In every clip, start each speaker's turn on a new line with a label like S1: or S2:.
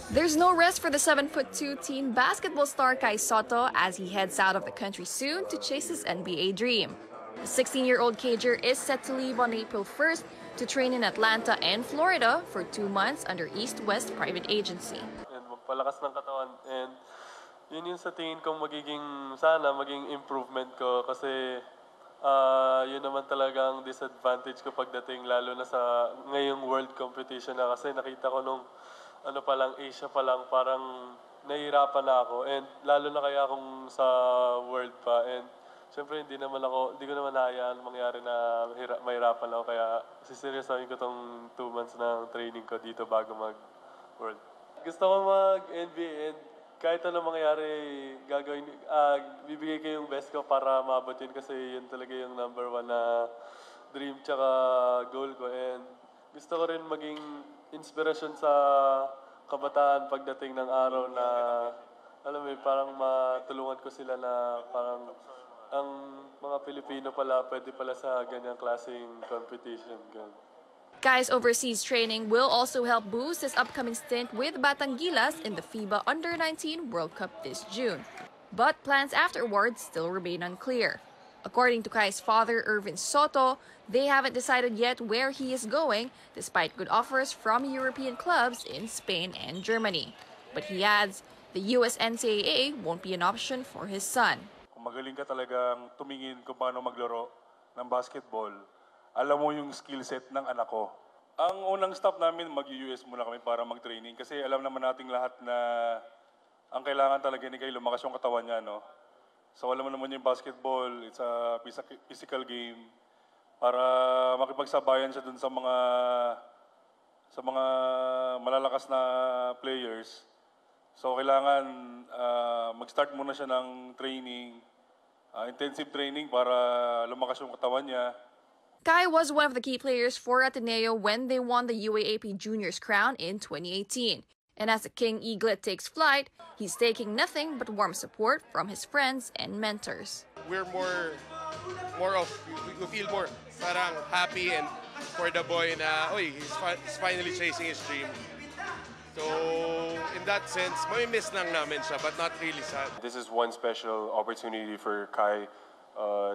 S1: There's no rest for the 7'2" teen basketball star Kai Sotto as he heads out of the country soon to chase his NBA dream. The 16-year-old Cager is set to leave on April 1st to train in Atlanta and Florida for 2 months under East-West Private Agency.
S2: And magpalakas ng katawan, and yun yung sa tingin kong maging improvement ko kasi yun naman talagang disadvantage ko pagdating lalo na sa ngayong world competition na kasi nakita ko nung Asia pa lang, parang nahihirapan na ako. And lalo na kaya akong sa world pa. And syempre hindi ko naman hayaan mangyari na mahirapan ako. Kaya siseryosohin ko tong 2 months ng training ko dito bago mag-world. Gusto ko mag-NBA and kahit ano mangyari, bibigay ko yung best ko para maabot yun kasi yun talaga yung #1 na dream tsaka goal ko. And gusto ko rin maging inspirasyon sa kabataan pagdating ng araw na, parang matulungan ko sila na parang ang mga Pilipino pala pwede pala sa ganyang klaseng competition.
S1: Kai's overseas training will also help boost his upcoming stint with Batangilas in the FIBA Under-19 World Cup this June. But plans afterwards still remain unclear. According to Kai's father, Irvin Sotto, they haven't decided yet where he is going, despite good offers from European clubs in Spain and Germany. But he adds, the US NCAA won't be an option for his son.
S3: Kung magaling ka talagang tumingin kung paano maglaro ng basketball, alam mo yung skill set ng anak ko. Ang unang stop namin, mag-US muna kami para mag-training kasi alam naman nating lahat na ang kailangan talaga ni Kai lumakas yung katawan niya, no? So alam mo naman yung basketball, it's a physical game para makipagsabayan siya dun sa mga malalakas na players. So kailangan mag-start muna siya ng training, intensive training para lumakas yung katawan niya.
S1: Kai was one of the key players for Ateneo when they won the UAAP Juniors crown in 2018. And as the King Eaglet takes flight, he's taking nothing but warm support from his friends and mentors.
S4: We're we feel more parang happy and for the boy na, he's finally chasing his dream. So, in that sense, may miss lang namin siya, but not really sad.
S2: This is one special opportunity for Kai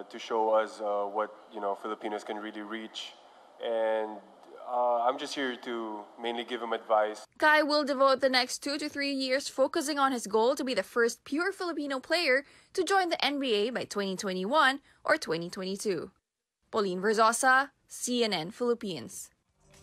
S2: to show us what Filipinos can really reach, and I'm just here to mainly give him advice.
S1: Kai will devote the next 2 to 3 years focusing on his goal to be the first pure Filipino player to join the NBA by 2021 or 2022. Pauline Verzosa, CNN Philippines.